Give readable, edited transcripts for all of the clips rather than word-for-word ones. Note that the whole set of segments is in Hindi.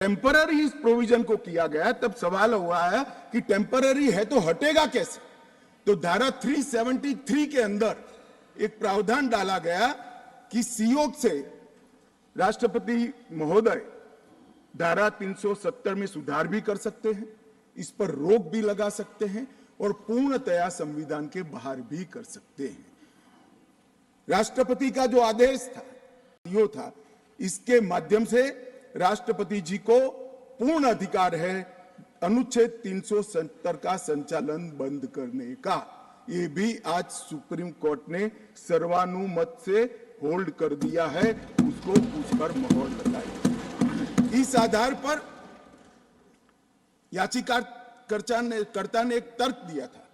टेम्पररी इस प्रोविजन को किया गया, तब सवाल हुआ है कि टेम्पररी है तो हटेगा कैसे। तो धारा 373 के अंदर एक प्रावधान डाला गया कि सीओ से राष्ट्रपति महोदय धारा 370 में सुधार भी कर सकते हैं, इस पर रोक भी लगा सकते हैं और पूर्णतया संविधान के बाहर भी कर सकते हैं। राष्ट्रपति का जो आदेश था, सीओ था, इसके माध्यम से राष्ट्रपति जी को पूर्ण अधिकार है अनुच्छेद 370 का संचालन बंद करने का। ये भी आज सुप्रीम कोर्ट ने सर्वानुमत से होल्ड कर दिया है, उसको उस पर मोहर लगाई। इस आधार पर याचिकाकर्ता ने एक तर्क दिया था।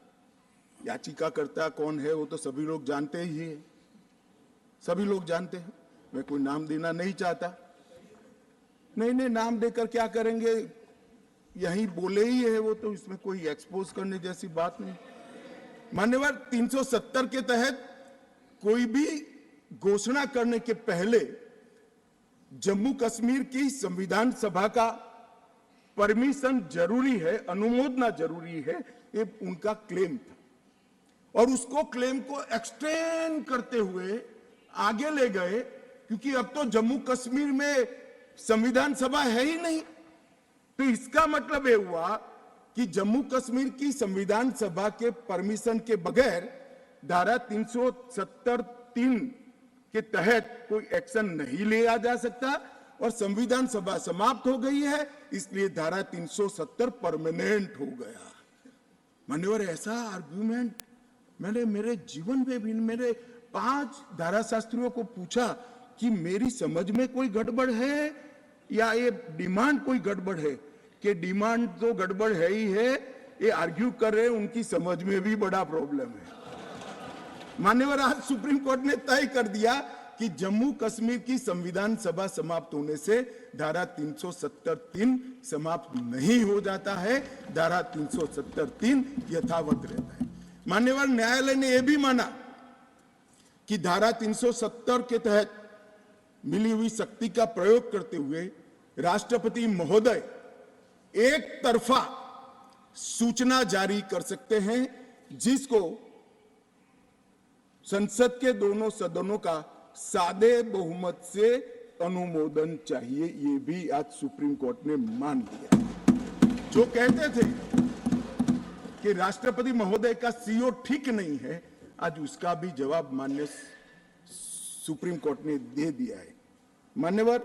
याचिकाकर्ता कौन है वो तो सभी लोग जानते ही है, सभी लोग जानते हैं, मैं कोई नाम देना नहीं चाहता। नहीं, नाम देकर क्या करेंगे, यही बोले ही है वो, तो इसमें कोई एक्सपोज करने जैसी बात नहीं। मान्यवर 370 के तहत कोई भी घोषणा करने के पहले जम्मू कश्मीर की संविधान सभा का परमिशन जरूरी है, अनुमोदना जरूरी है, ये उनका क्लेम था। और उसको क्लेम को एक्सटेंड करते हुए आगे ले गए, क्योंकि अब तो जम्मू कश्मीर में संविधान सभा है ही नहीं। तो इसका मतलब यह हुआ कि जम्मू कश्मीर की संविधान सभा के परमिशन के बगैर धारा 370(3) के तहत कोई एक्शन नहीं लिया जा सकता और संविधान सभा समाप्त हो गई है, इसलिए धारा 370 परमानेंट हो गया। मान्यवर, ऐसा आर्गुमेंट मैंने मेरे जीवन में भी, मेरे 5 धाराशास्त्रियों को पूछा कि मेरी समझ में कोई गड़बड़ है या ये डिमांड कोई गड़बड़ है, कि डिमांड तो गड़बड़ है ही है, ये आर्ग्यू कर रहे हैं, उनकी समझ में भी बड़ा प्रॉब्लम है। मान्यवर, आज सुप्रीम कोर्ट ने तय कर दिया कि जम्मू कश्मीर की संविधान सभा समाप्त होने से धारा 370(3) समाप्त नहीं हो जाता है, धारा 370(3) यथावत रहता है। मान्यवर, न्यायालय ने यह भी माना कि धारा 370 के तहत मिली हुई शक्ति का प्रयोग करते हुए राष्ट्रपति महोदय एक तरफा सूचना जारी कर सकते हैं, जिसको संसद के दोनों सदनों का सादे बहुमत से अनुमोदन चाहिए। ये भी आज सुप्रीम कोर्ट ने मान लिया। जो कहते थे कि राष्ट्रपति महोदय का सीओ ठीक नहीं है, आज उसका भी जवाब माननीय सुप्रीम कोर्ट ने दे दिया है। मान्यवर,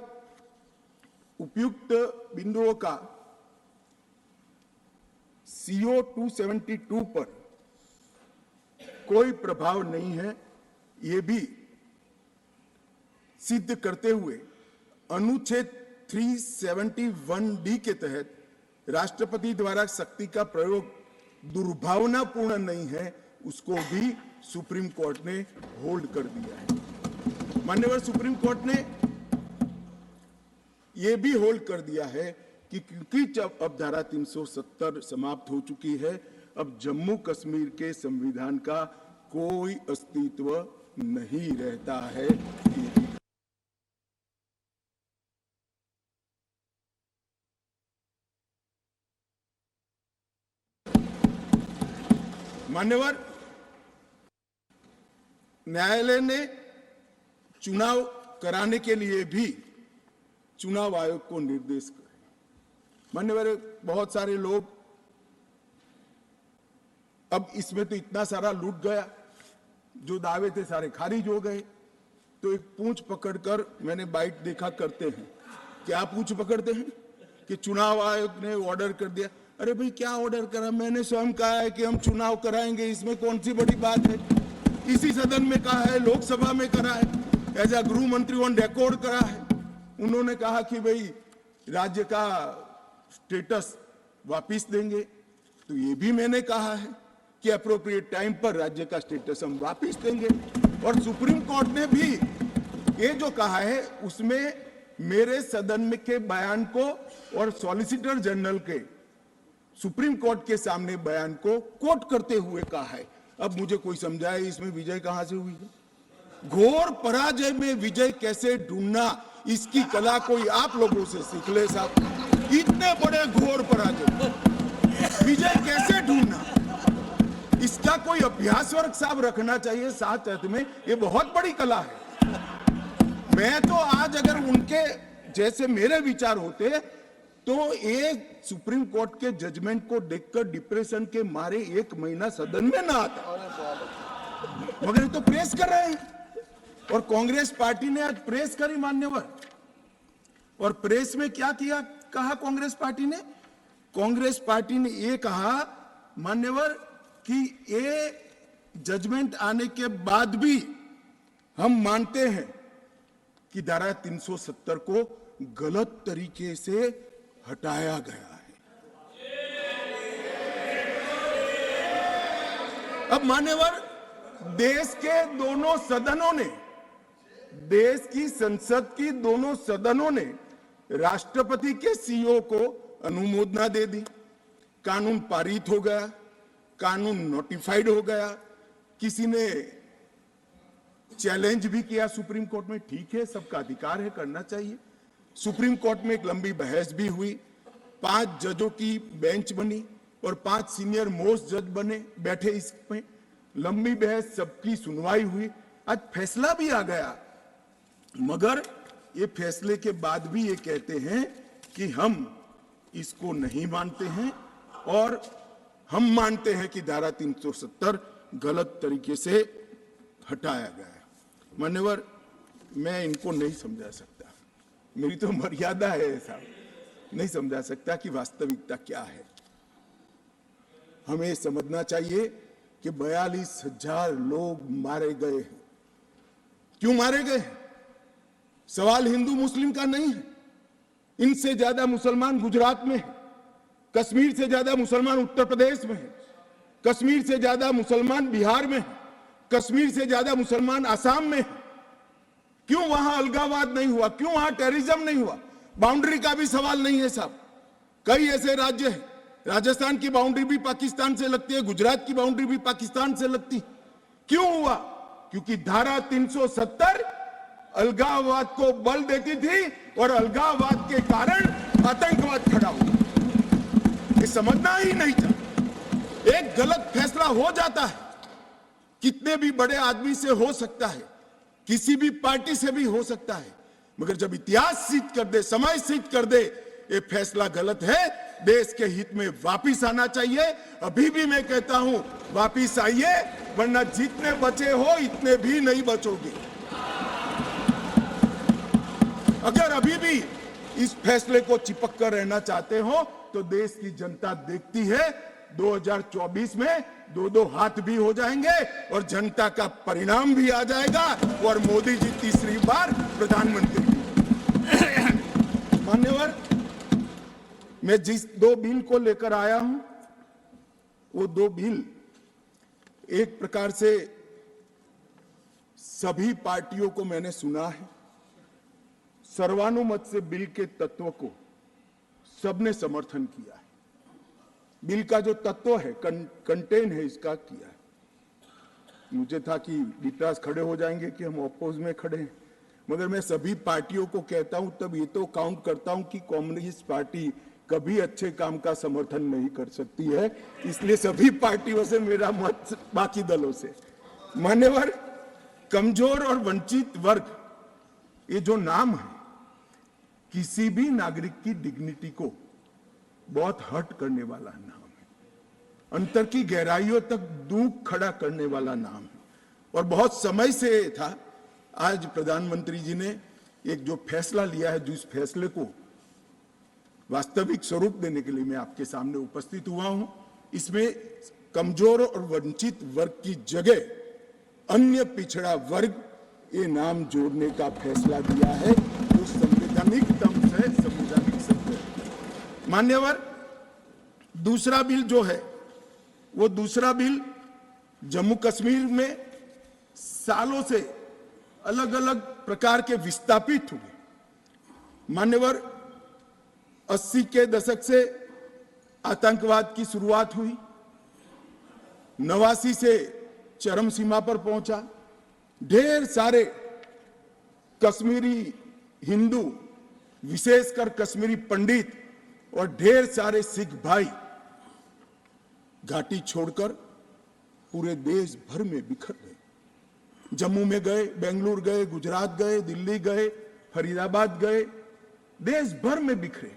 उपयुक्त बिंदुओं का सीओ 272 पर कोई प्रभाव नहीं है, यह भी सिद्ध करते हुए अनुच्छेद 371(d) के तहत राष्ट्रपति द्वारा शक्ति का प्रयोग दुर्भावनापूर्ण नहीं है, उसको भी सुप्रीम कोर्ट ने होल्ड कर दिया है। मान्यवर, सुप्रीम कोर्ट ने यह भी होल्ड कर दिया है कि क्योंकि जब अब धारा 370 समाप्त हो चुकी है, अब जम्मू कश्मीर के संविधान का कोई अस्तित्व नहीं रहता है। मान्यवर, न्यायालय ने चुनाव कराने के लिए भी चुनाव आयोग को निर्देश करे। मान्यवर, बहुत सारे लोग, अब इसमें तो इतना सारा लूट गया, जो दावे थे सारे खारिज हो गए। तो एक पूंछ पकड़कर मैंने बाइट देखा करते हैं, क्या पूंछ पकड़ते हैं कि चुनाव आयोग ने ऑर्डर कर दिया। अरे भाई, क्या ऑर्डर करा? मैंने स्वयं कहा है कि हम चुनाव कराएंगे, इसमें कौन सी बड़ी बात है? इसी सदन में कहा है, लोकसभा में करा है, एज ए गृह मंत्री ऑन रिकॉर्ड करा है। उन्होंने कहा कि भाई राज्य का स्टेटस वापिस देंगे, तो ये भी मैंने कहा है कि अप्रोप्रिएट टाइम पर राज्य का स्टेटस हम वापिस देंगे। और सुप्रीम कोर्ट ने भी ये जो कहा है, उसमें मेरे सदन में के बयान को और सॉलिसिटर जनरल के सुप्रीम कोर्ट के सामने बयान को कोट करते हुए कहा है। अब मुझे कोई समझाए इसमें विजय कहां से हुई है? घोर पराजय में विजय कैसे ढूंढना, इसकी कला कोई आप लोगों से सीख ले साहब। इतने बड़े घोर पराजय, विजय कैसे ढूंढना, इसका कोई अभ्यास वर्ग साहब रखना चाहिए साथ अर्थ में। ये बहुत बड़ी कला है। मैं तो आज अगर उनके जैसे मेरे विचार होते तो एक सुप्रीम कोर्ट के जजमेंट को देखकर डिप्रेशन के मारे 1 महीना सदन में ना आता, मगर तो प्रेस कर रहे हैं। और कांग्रेस पार्टी ने आज प्रेस करी मान्यवर, और प्रेस में क्या किया, कहा कांग्रेस पार्टी ने, कांग्रेस पार्टी ने ये कहा मान्यवर कि ये जजमेंट आने के बाद भी हम मानते हैं कि धारा 370 को गलत तरीके से हटाया गया है। अब मान्यवर, देश के दोनों सदनों ने, देश की संसद की दोनों सदनों ने राष्ट्रपति के सीओ को अनुमोदना दे दी, कानून पारित हो गया, कानून नोटिफाइड हो गया, किसी ने चैलेंज भी किया सुप्रीम कोर्ट में, ठीक है, सबका अधिकार है, करना चाहिए। सुप्रीम कोर्ट में एक लंबी बहस भी हुई, 5 जजों की बेंच बनी और 5 सीनियर मोस्ट जज बने, बैठे इसमें, लंबी बहस, सबकी सुनवाई हुई, आज फैसला भी आ गया। मगर ये फैसले के बाद भी ये कहते हैं कि हम इसको नहीं मानते हैं और हम मानते हैं कि धारा 370 गलत तरीके से हटाया गया है। मान्यवर, मैं इनको नहीं समझा सकता, मेरी तो मर्यादा है साहब, नहीं समझा सकता कि वास्तविकता क्या है। हमें समझना चाहिए कि 42,000 लोग मारे गए हैं। क्यों मारे गए हैं? सवाल हिंदू मुस्लिम का नहीं है। इनसे ज्यादा मुसलमान गुजरात में है, कश्मीर से ज्यादा मुसलमान उत्तर प्रदेश में है, कश्मीर से ज्यादा मुसलमान बिहार में है, कश्मीर से ज्यादा मुसलमान आसाम में है। क्यों वहां अलगाववाद नहीं हुआ? क्यों वहां टेररिज्म नहीं हुआ? बाउंड्री का भी सवाल नहीं है साहब। कई ऐसे राज्य हैं, राजस्थान की बाउंड्री भी पाकिस्तान से लगती है, गुजरात की बाउंड्री भी पाकिस्तान से लगती। क्यों हुआ? क्योंकि धारा 370 अलगाववाद को बल देती थी और अलगाववाद के कारण आतंकवाद खड़ा हुआ। ये समझना ही नहीं था। एक गलत फैसला हो जाता है, कितने भी बड़े आदमी से हो सकता है, किसी भी पार्टी से भी हो सकता है, मगर जब इतिहास सिद्ध कर दे, समय सिद्ध कर दे ये फैसला गलत है, देश के हित में वापिस आना चाहिए। अभी भी मैं कहता हूं, वापिस आइए, वरना जितने बचे हो इतने भी नहीं बचोगे। अगर अभी भी इस फैसले को चिपक कर रहना चाहते हो तो देश की जनता देखती है, 2024 में 2-2 हाथ भी हो जाएंगे और जनता का परिणाम भी आ जाएगा और मोदी जी तीसरी बार प्रधानमंत्री। मान्यवर, मैं जिस 2 बिल को लेकर आया हूं, वो 2 बिल एक प्रकार से सभी पार्टियों को मैंने सुना है, सर्वानुमत से बिल के तत्व को सबने समर्थन किया है। बिल का जो तत्व है, कंटेन है, इसका किया है। मुझे था कि विकास खड़े हो जाएंगे कि हम अपोज में खड़े हैं, मगर मैं सभी पार्टियों को कहता हूं, तब ये तो काउंट करता हूं कि कम्युनिस्ट पार्टी कभी अच्छे काम का समर्थन नहीं कर सकती है, इसलिए सभी पार्टियों से मेरा मत बाकी दलों से। मान्यवर, कमजोर और वंचित वर्ग, ये जो नाम है, किसी भी नागरिक की डिग्निटी को बहुत हर्ट करने वाला नाम है, अंतर की गहराइयों तक दुख खड़ा करने वाला नाम है। और बहुत समय से था, आज प्रधानमंत्री जी ने एक जो फैसला लिया है, जिस फैसले को वास्तविक स्वरूप देने के लिए मैं आपके सामने उपस्थित हुआ हूं, इसमें कमजोर और वंचित वर्ग की जगह अन्य पिछड़ा वर्ग ये नाम जोड़ने का फैसला दिया है, जो संवैधानिक दम से संवैधानिक शब्द है। मान्यवर, दूसरा बिल जो है, वो दूसरा बिल जम्मू कश्मीर में सालों से अलग अलग प्रकार के विस्थापित हुए। मान्यवर, 80 के दशक से आतंकवाद की शुरुआत हुई, 89 से चरम सीमा पर पहुंचा। ढेर सारे कश्मीरी हिंदू, विशेषकर कश्मीरी पंडित और ढेर सारे सिख भाई घाटी छोड़कर पूरे देश भर में बिखर गए। जम्मू में गए, बेंगलुरु गए, गुजरात गए, दिल्ली गए, फरीदाबाद गए, देश भर में बिखरे।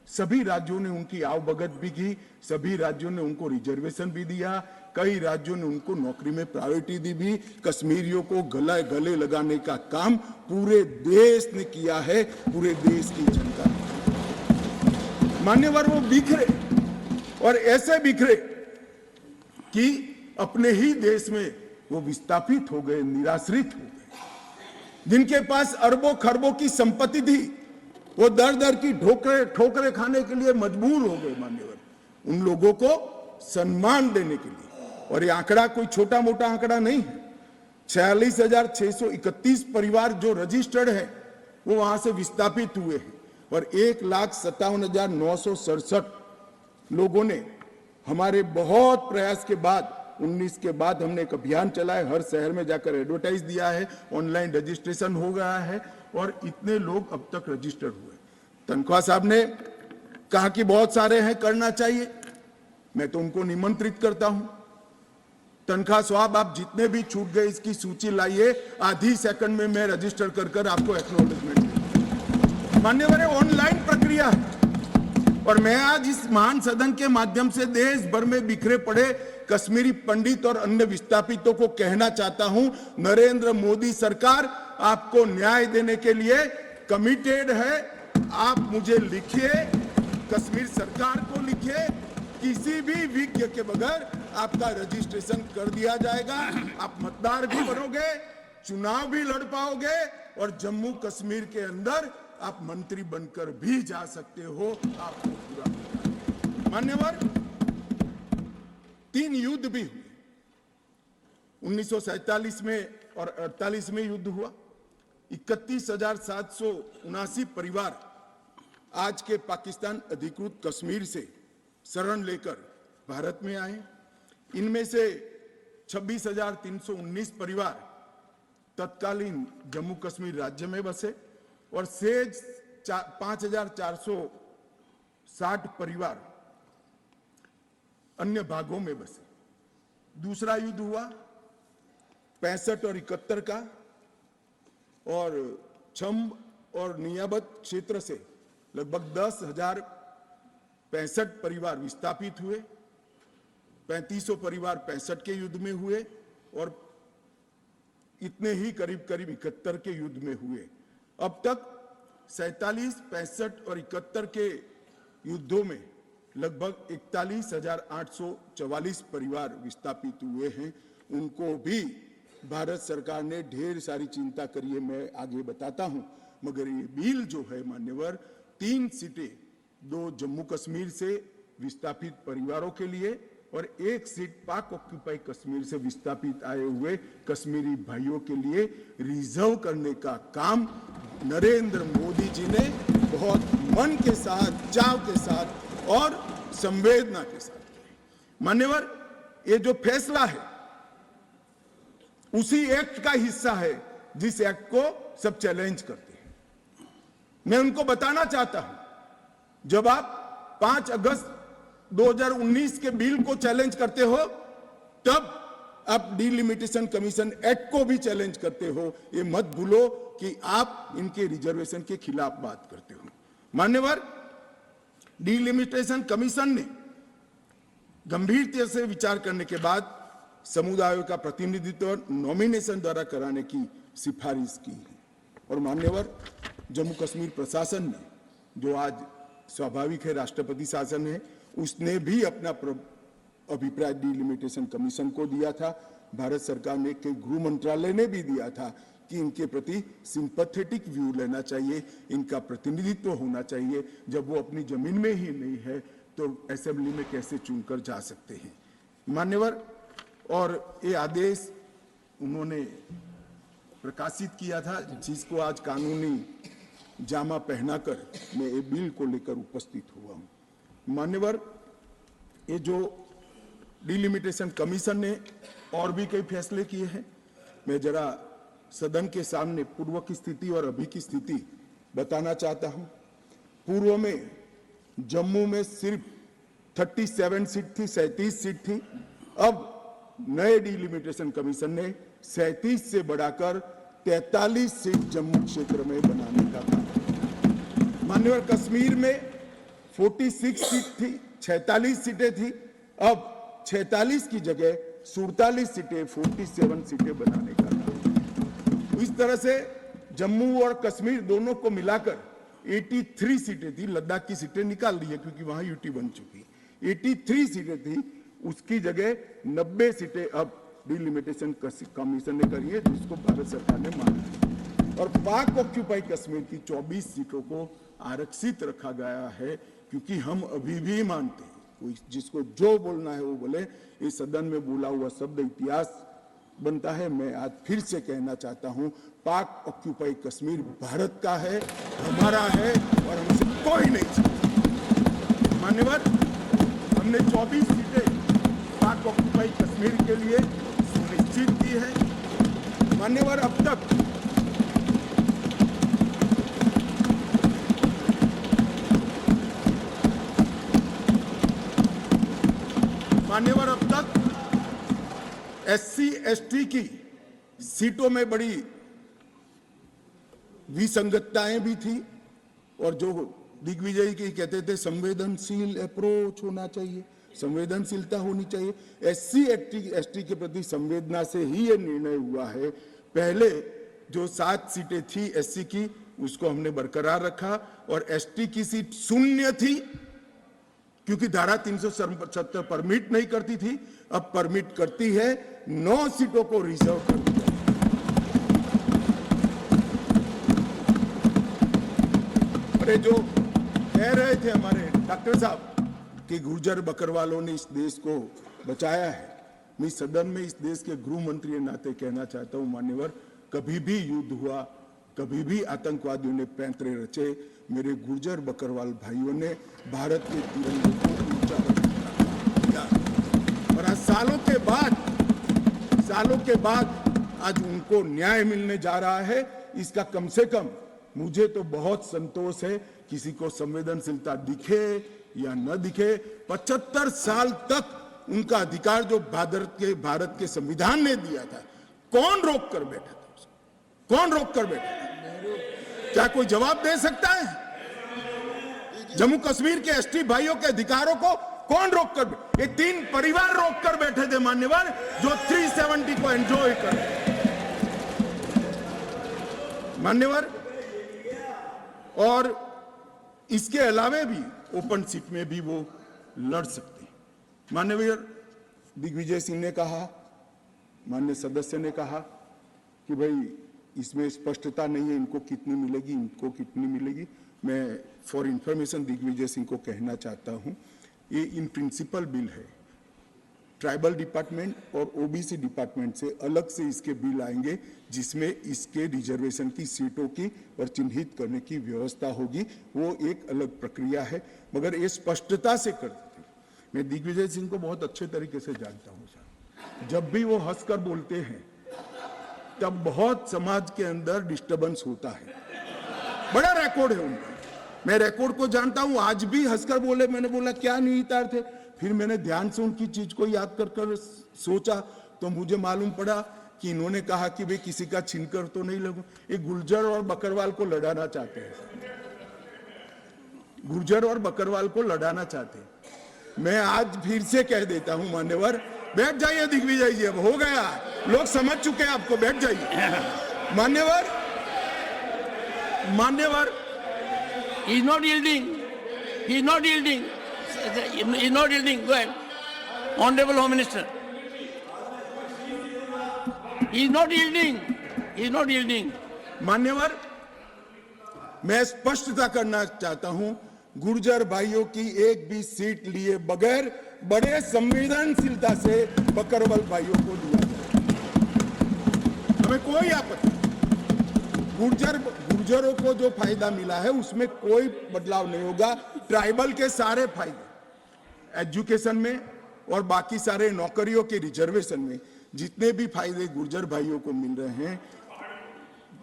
सभी राज्यों ने उनकी आवभगत भी की, सभी राज्यों ने उनको रिजर्वेशन भी दिया, कई राज्यों ने उनको नौकरी में प्रायोरिटी दी भी। कश्मीरियों को गले लगाने का काम पूरे देश ने किया है, पूरे देश की जनता ने। मान्यवर, वो बिखरे और ऐसे बिखरे कि अपने ही देश में वो विस्थापित हो गए, निराश्रित हो गए। जिनके पास अरबों खरबों की संपत्ति थी, वो दर दर की ठोकरें खाने के लिए मजबूर हो गए। मान्यवर, उन लोगों को सम्मान देने के लिए, और ये आंकड़ा कोई छोटा मोटा आंकड़ा नहीं है, 46,631 परिवार जो रजिस्टर्ड है वो वहां से विस्थापित हुए हैं, और 1,57,967 लोगों ने हमारे बहुत प्रयास के बाद 19 के बाद हमने एक अभियान चलाया, हर शहर में जाकर एडवर्टाइज दिया है, ऑनलाइन रजिस्ट्रेशन हो गया है और इतने लोग अब तक रजिस्टर हुए। तनख्वाह साहब ने कहा कि बहुत सारे हैं, करना चाहिए। मैं तो उनको निमंत्रित करता हूं, तनख्वाह साहब आप जितने भी छूट गए इसकी सूची लाइए, आधी सेकंड में मैं रजिस्टर कर आपको एक्नॉलेजमेंट दूंगा। मान्यवर, ऑनलाइन प्रक्रिया है और मैं आज इस महान सदन के माध्यम से देश भर में बिखरे पड़े कश्मीरी पंडित और अन्य विस्थापितों को कहना चाहता हूं, नरेंद्र मोदी सरकार आपको न्याय देने के लिए कमिटेड है। आप मुझे लिखिए, कश्मीर सरकार को लिखिए, किसी भी विज्ञ के बगैर आपका रजिस्ट्रेशन कर दिया जाएगा। आप मतदार भी बनोगे, चुनाव भी लड़ पाओगे और जम्मू कश्मीर के अंदर आप मंत्री बनकर भी जा सकते हो। आपको पूरा मान्यवर, 3 युद्ध भी हुए, 1947 में और 48 में युद्ध हुआ। 31,779 परिवार आज के पाकिस्तान अधिकृत कश्मीर से शरण लेकर भारत में आए। इनमें से 26,319 परिवार तत्कालीन जम्मू कश्मीर राज्य में बसे और शेष 5,460 परिवार अन्य भागों में बसे। दूसरा युद्ध हुआ 65 और 71 का, और छम्ब और नियाबत क्षेत्र से लगभग 10,065 परिवार विस्थापित हुए। 3500 परिवार 65 के युद्ध में हुए और इतने ही करीब 71 के युद्ध में हुए। अब तक 47, 65 और 71 के युद्धों में लगभग 41,844 परिवार विस्थापित हुए हैं। उनको भी भारत सरकार ने ढेर सारी चिंता करी है, मैं आगे बताता हूं। मगर ये बिल जो है मान्यवर, 3 सीटें, 2 जम्मू कश्मीर से विस्थापित परिवारों के लिए और 1 सीट पाक ऑक्यूपाई कश्मीर से विस्थापित आए हुए कश्मीरी भाइयों के लिए रिजर्व करने का काम नरेंद्र मोदी जी ने बहुत मन के साथ, चाव के साथ और संवेदना के साथ किया। मान्यवर, ये जो फैसला है उसी एक्ट का हिस्सा है जिस एक्ट को सब चैलेंज करते हैं। मैं उनको बताना चाहता हूं, जब आप 5 अगस्त 2019 के बिल को चैलेंज करते हो, तब आप डिलिमिटेशन कमीशन एक्ट को भी चैलेंज करते हो। ये मत भूलो कि आप इनके रिजर्वेशन के खिलाफ बात करते हो। मान्यवर, डिलिमिटेशन कमीशन ने गंभीरता से विचार करने के बाद समुदायों का प्रतिनिधित्व नॉमिनेशन द्वारा कराने की सिफारिश की है। और मान्यवर, जम्मू कश्मीर प्रशासन ने, जो आज स्वाभाविक है राष्ट्रपति शासन है, उसने भी अपना अभिप्राय डिलिमिटेशन कमीशन को दिया था। भारत सरकार ने, के गृह मंत्रालय ने भी दिया था कि इनके प्रति सिंपैथेटिक व्यू लेना चाहिए, इनका प्रतिनिधित्व होना चाहिए। जब वो अपनी जमीन में ही नहीं है तो असेंबली में कैसे चुनकर जा सकते हैं। मान्यवर, और ये आदेश उन्होंने प्रकाशित किया था, जिसको आज कानूनी जामा पहनाकर मैं ये बिल को लेकर उपस्थित हुआ हूं। मान्यवर, ये जो डिलिमिटेशन कमीशन ने और भी कई फैसले किए हैं, मैं जरा सदन के सामने पूर्व की स्थिति और अभी की स्थिति बताना चाहता हूं। पूर्व में जम्मू में सिर्फ 37 सीट थी, 37 सीट थी। अब नए डिलिमिटेशन कमीशन ने 37 से बढ़ाकर 43 सीट जम्मू क्षेत्र में बनाने का कहा। मान्यवर कश्मीर में 46 सीट थी, 46 सीटें थी। अब 46 की जगह 47 सीटें, 47 सीटें बनाने का कहा। इस तरह से जम्मू और कश्मीर दोनों को मिलाकर 83 सीटें थी। लद्दाख की सीटें निकाल दी है क्योंकि वहां यूटी बन चुकी। 83 सीटें थी, उसकी जगह 90 सीटें अब डिलिमिटेशन कमीशन ने करी है, जिसको भारत सरकार ने माना है। और पाक ऑक्यूपाई कश्मीर की 24 सीटों को आरक्षित रखा गया है, क्योंकि हम अभी भी मानते हैं, कोई जिसको जो बोलना है वो बोले। इस सदन में बोला हुआ शब्द इतिहास बनता है। मैं आज फिर से कहना चाहता हूं, पाक ऑक्यूपाई कश्मीर भारत का है, हमारा है, और हमसे कोई नहीं चाहता। मान्यवर, हमने 24 सीटें पाक ऑक्यूपाई कश्मीर के लिए सुनिश्चित की है। मान्यवर, अब तक SC ST की सीटों में बड़ी विसंगतताएं भी थी, और जो दिग्विजय की कहते थे संवेदनशील अप्रोच होना चाहिए, संवेदनशीलता होनी चाहिए। SC ST के प्रति संवेदना से ही ये निर्णय हुआ है। पहले जो 7 सीटें थी SC की, उसको हमने बरकरार रखा, और ST की सीट 0 थी, क्योंकि धारा 370 परमिट नहीं करती थी। अब परमिट करती है। 9 सीटों को रिजर्व कर दिया। अरे जो कह रहे थे हमारे डॉक्टर साहब कि गुर्जर बकरवालों ने इस देश को बचाया है, मैं सदन में इस देश के गृह मंत्री के नाते कहना चाहता हूं, मान्यवर, कभी भी युद्ध हुआ, कभी भी आतंकवादियों ने पैंतरे रचे, मेरे गुर्जर बकरवाल भाइयों ने भारत के तिरंगे को ऊंचा रखा। और आज सालों के बाद आज उनको न्याय मिलने जा रहा है। इसका कम से कम मुझे तो बहुत संतोष है। किसी को संवेदनशीलता दिखे या न दिखे, 75 साल तक उनका अधिकार जो भारत के संविधान ने दिया था, कौन रोक कर बैठा था? कौन रोक कर बैठा था? क्या कोई जवाब दे सकता है? जम्मू कश्मीर के ST भाइयों के अधिकारों को कौन रोक कर? ये 3 परिवार रोक कर बैठे थे मान्यवर, जो 370 को एंजॉय कर मान्यवर। और इसके अलावे भी ओपन सीट में भी वो लड़ सकते हैं। माननीय दिग्विजय सिंह ने कहा, माननीय सदस्य ने कहा कि भाई इसमें स्पष्टता नहीं है, इनको कितनी मिलेगी, इनको कितनी मिलेगी। मैं फॉर इंफॉर्मेशन दिग्विजय सिंह को कहना चाहता हूं, ये इन प्रिंसिपल बिल है। ट्राइबल डिपार्टमेंट और OBC डिपार्टमेंट से अलग से इसके बिल आएंगे, जिसमें इसके रिजर्वेशन की सीटों की और चिन्हित करने की व्यवस्था होगी। वो एक अलग प्रक्रिया है, मगर ये स्पष्टता से कर देते। मैं दिग्विजय सिंह को बहुत अच्छे तरीके से जानता हूँ साहब। जब भी वो हंसकर बोलते हैं तब बहुत समाज के अंदर डिस्टर्बेंस होता है। बड़ा रिकॉर्ड है उनका, मैं रिकॉर्ड को जानता हूं। आज भी हंसकर बोले, मैंने बोला क्या निहितार्थ थे, फिर मैंने ध्यान से उनकी चीज को याद कर सोचा, तो मुझे मालूम पड़ा कि इन्होंने कहा कि भाई किसी का छीनकर तो नहीं लगूं। ये गुर्जर और बकरवाल को लड़ाना चाहते हैं, गुर्जर और बकरवाल को लड़ाना चाहते हैं। मैं आज फिर से कह देता हूं मान्यवर, बैठ जाइए दिग्विजय जी, अब हो गया, लोग समझ चुके हैं आपको, बैठ जाइए। मान्यवर, he is not yielding, he is not yielding, he is not yielding. Go ahead, Honorable Home Minister. He is not yielding, he is not yielding. मान्यवर, मैं स्पष्टता करना चाहता हूं, गुर्जर भाइयों की एक भी सीट लिए बगैर बड़े संवेदनशीलता से बकरवाल भाइयों को दिया जाए, हमें कोई आपत्ति। गुर्जरों को जो फायदा मिला है उसमें कोई बदलाव नहीं होगा। ट्राइबल के सारे फायदे एजुकेशन में और बाकी सारे नौकरियों के रिजर्वेशन में जितने भी फायदे गुर्जर भाइयों को मिल रहे हैं,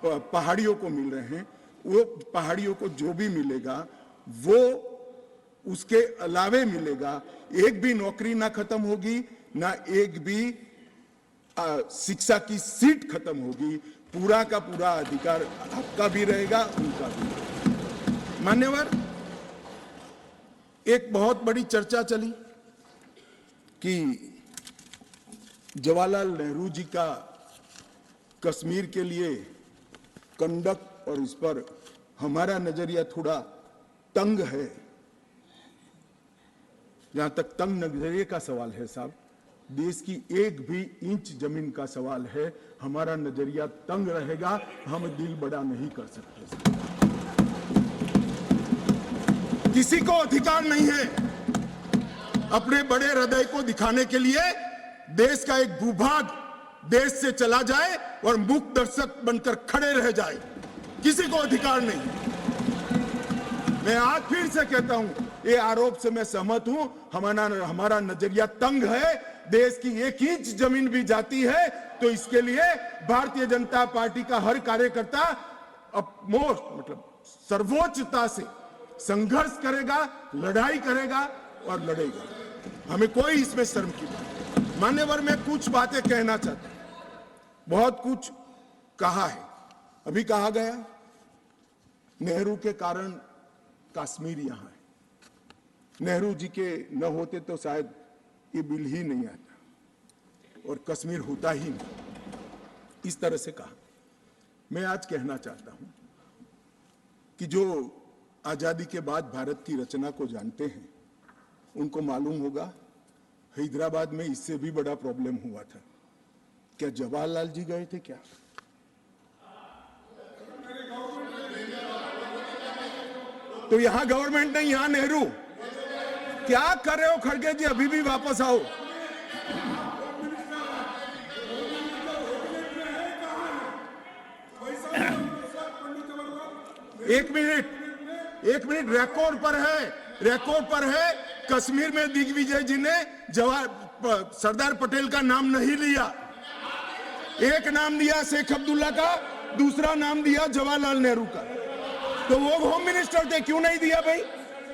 पहाड़ियों को मिल रहे हैं, वो पहाड़ियों को जो भी मिलेगा वो उसके अलावे मिलेगा। एक भी नौकरी ना खत्म होगी, ना एक भी शिक्षा की सीट खत्म होगी। पूरा का पूरा अधिकार आपका भी रहेगा, उनका भी रहेगा। मान्यवर, एक बहुत बड़ी चर्चा चली कि जवाहरलाल नेहरू जी का कश्मीर के लिए कंडक्ट और इस पर हमारा नजरिया थोड़ा तंग है। जहां तक तंग नजरिए का सवाल है साहब, देश की एक भी इंच जमीन का सवाल है, हमारा नजरिया तंग रहेगा, हम दिल बड़ा नहीं कर सकते। किसी को अधिकार नहीं है अपने बड़े हृदय को दिखाने के लिए देश का एक भूभाग देश से चला जाए और मूक दर्शक बनकर खड़े रह जाए, किसी को अधिकार नहीं। मैं आज फिर से कहता हूं, ये आरोप से मैं सहमत हूं, हमारा नजरिया तंग है। देश की एक इंच जमीन भी जाती है तो इसके लिए भारतीय जनता पार्टी का हर कार्यकर्ता सर्वोच्चता से संघर्ष करेगा, लड़ाई करेगा और लड़ेगा। हमें कोई इसमें शर्म की बात नहीं। मान्यवर, मैं कुछ बातें कहना चाहता हूं। बहुत कुछ कहा है, अभी कहा गया नेहरू के कारण कश्मीर यहां है, नेहरू जी के न होते तो शायद ये बिल ही नहीं आता और कश्मीर होता ही नहीं, इस तरह से कहा। मैं आज कहना चाहता हूं कि जो आजादी के बाद भारत की रचना को जानते हैं उनको मालूम होगा हैदराबाद में इससे भी बड़ा प्रॉब्लम हुआ था। क्या जवाहरलाल जी गए थे क्या? तो यहां गवर्नमेंट नहीं, यहां नेहरू। क्या कर रहे हो खड़गे जी? अभी भी वापस आओ। एक मिनट, रिकॉर्ड पर है। कश्मीर में दिग्विजय जी ने सरदार पटेल का नाम नहीं लिया। एक नाम दिया शेख अब्दुल्ला का, दूसरा नाम दिया जवाहरलाल नेहरू का। तो वो होम मिनिस्टर थे, क्यों नहीं दिया भाई?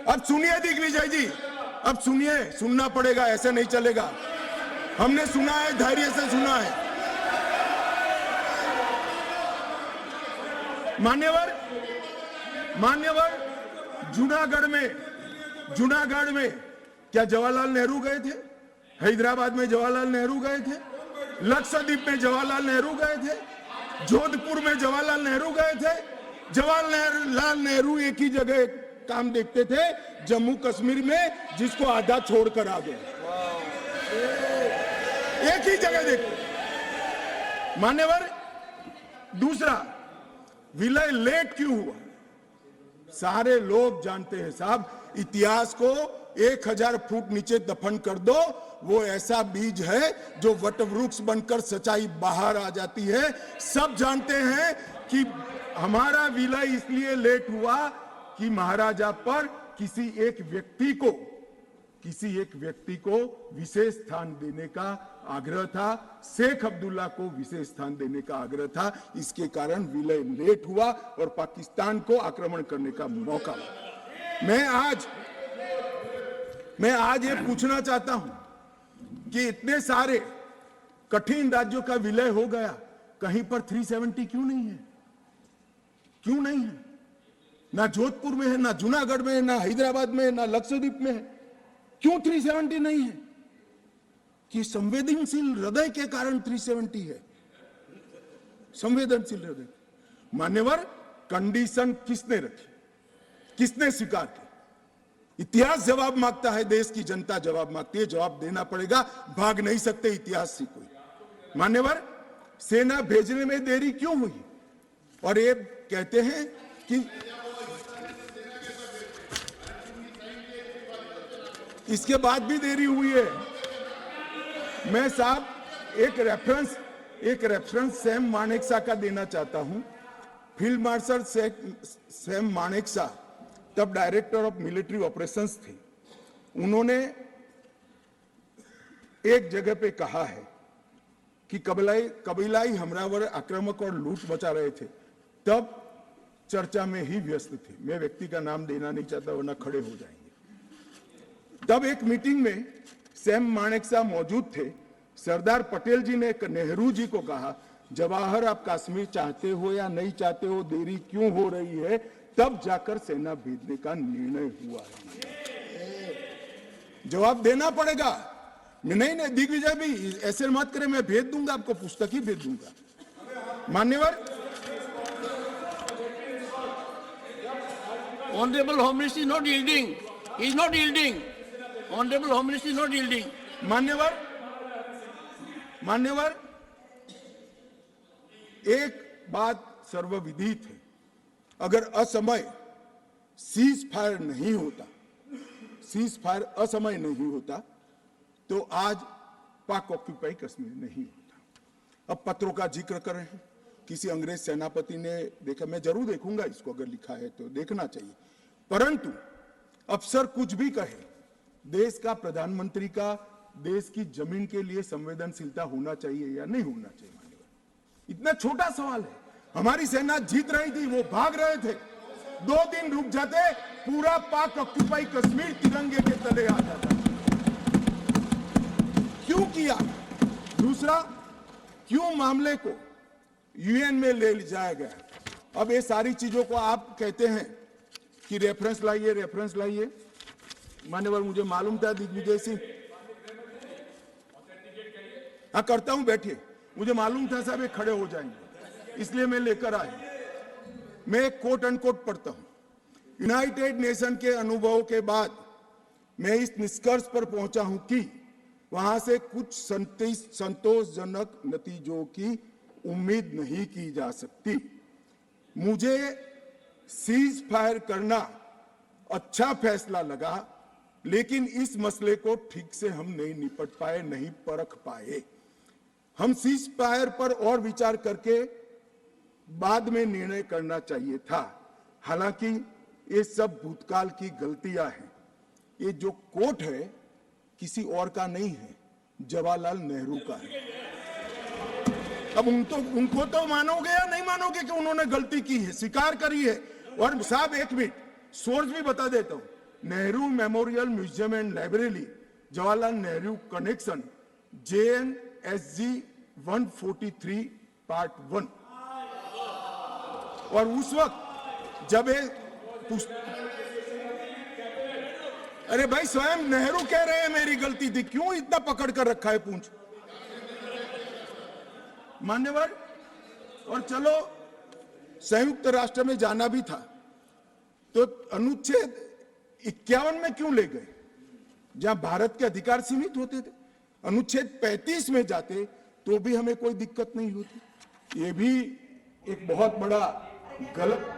अब सुनिए दिग्विजय जी, अब सुनिए, सुनना पड़ेगा, ऐसे नहीं चलेगा। हमने सुना है, धैर्य से सुना है। मान्यवर, जूनागढ़ में क्या जवाहरलाल नेहरू गए थे? हैदराबाद में जवाहरलाल नेहरू गए थे, लक्षद्वीप में जवाहरलाल नेहरू गए थे, जोधपुर में जवाहरलाल नेहरू गए थे। जवाहरलाल नेहरू एक ही जगह काम देखते थे, जम्मू कश्मीर में, जिसको आधा छोड़कर आ गए। एक ही जगह देखते। मान्यवर, दूसरा, विलय लेट क्यों हुआ? सारे लोग जानते हैं साहब, इतिहास को 1000 फुट नीचे दफन कर दो, वो ऐसा बीज है जो वटवृक्ष बनकर सच्चाई बाहर आ जाती है। सब जानते हैं कि हमारा विलय इसलिए लेट हुआ कि महाराजा पर किसी एक व्यक्ति को विशेष स्थान देने का आग्रह था, शेख अब्दुल्ला को विशेष स्थान देने का आग्रह था। इसके कारण विलय लेट हुआ और पाकिस्तान को आक्रमण करने का मौका मिला। मैं आज ये पूछना चाहता हूं कि इतने सारे कठिन राज्यों का विलय हो गया, कहीं पर 370 क्यों नहीं है? क्यों नहीं है? ना जोधपुर में है, ना जूनागढ़ में है, ना हैदराबाद में है, ना लक्षद्वीप में है। क्यों 370 नहीं है? कि संवेदनशील हृदय के कारण 370 है। संवेदनशील हृदय। मान्यवर, कंडीशन किसने रखी, किसने स्वीकार की? इतिहास जवाब मांगता है, देश की जनता जवाब मांगती है, जवाब देना पड़ेगा, भाग नहीं सकते इतिहास से कोई। मान्यवर, सेना भेजने में देरी क्यों हुई? और ये कहते हैं कि इसके बाद भी देरी हुई है। मैं साहब एक रेफरेंस सैम मानेकशॉ का देना चाहता हूं। फील्ड मार्शल सैम मानेकशॉ तब डायरेक्टर ऑफ मिलिट्री ऑपरेशंस थे। उन्होंने एक जगह पे कहा है कि कबीलाई हमलावर आक्रामक और लूट मचा रहे थे, तब चर्चा में ही व्यस्त थे। मैं व्यक्ति का नाम देना नहीं चाहता वरना खड़े हो जाएंगे। तब एक मीटिंग में सैम मानेकशॉ मौजूद थे। सरदार पटेल जी ने नेहरू जी को कहा, जवाहर आप कश्मीर चाहते हो या नहीं चाहते हो, देरी क्यों हो रही है? तब जाकर सेना भेजने का निर्णय हुआ है। जवाब देना पड़ेगा। नहीं दिग्विजय भी ऐसे मत करे, मैं भेज दूंगा आपको, पुस्तक ही भेज दूंगा। मान्यवर, Honorable Home Minister is not yielding. He is not yielding. Honorable Home Minister is not yielding. मान्यवर, एक बात सर्वविदित है, अगर असमय सीज फायर नहीं होता तो आज पाक ऑक्यूपाई कश्मीर नहीं होता। अब पत्रों का जिक्र कर रहे हैं, किसी अंग्रेज सेनापति ने देखा, मैं जरूर देखूंगा इसको, अगर लिखा है तो देखना चाहिए। परंतु अफसर कुछ भी कहे, देश का प्रधानमंत्री का देश की जमीन के लिए संवेदनशीलता होना चाहिए या नहीं होना चाहिए? इतना छोटा सवाल है। हमारी सेना जीत रही थी, वो भाग रहे थे, 2 दिन रुक जाते, पूरा पाक ऑक्यूपाई कश्मीर तिरंगे के तले आ जाता। क्यों किया? दूसरा, क्यों मामले को यूएन में ले जाया गया? अब ये सारी चीजों को आप कहते हैं कि रेफरेंस लाइए। मान्यवर, मुझे मालूम था दिग्विजय सिंह, हाँ करता हूं, बैठिए, मुझे मालूम था साहब ये खड़े हो जाएंगे, इसलिए मैं लेकर आया। मैं एक कोट अनकोट पढ़ता हूं। यूनाइटेड नेशन के अनुभवों के बाद मैं इस निष्कर्ष पर पहुंचा हूं कि वहां से कुछ संतोषजनक नतीजों की उम्मीद नहीं की जा सकती। मुझे सीज फायर करना अच्छा फैसला लगा, लेकिन इस मसले को ठीक से हम नहीं निपट पाए, नहीं परख पाए। हम सीज फायर पर और विचार करके बाद में निर्णय करना चाहिए था। हालांकि ये सब भूतकाल की गलतियां हैं। ये जो कोट है किसी और का नहीं है, जवाहरलाल नेहरू का है। अब उनको तो मानोगे या नहीं मानोगे कि उन्होंने गलती की है, स्वीकार करी है। और साहब एक मिनट, सोर्स भी बता देता हूं, Nehru memorial museum and library, Jawaharlal Nehru connection, JNSG 143 part 1। और उस वक्त जब अरे भाई, स्वयं नेहरू कह रहे हैं मेरी गलती थी, क्यों इतना पकड़ कर रखा है पूंछ? मान्यवर, और चलो संयुक्त राष्ट्र में जाना भी था तो अनुच्छेद 51 में क्यों ले गए, जहां भारत के अधिकार सीमित होते थे? अनुच्छेद 35 में जाते तो भी हमें कोई दिक्कत नहीं होती। ये भी एक बहुत बड़ा गलत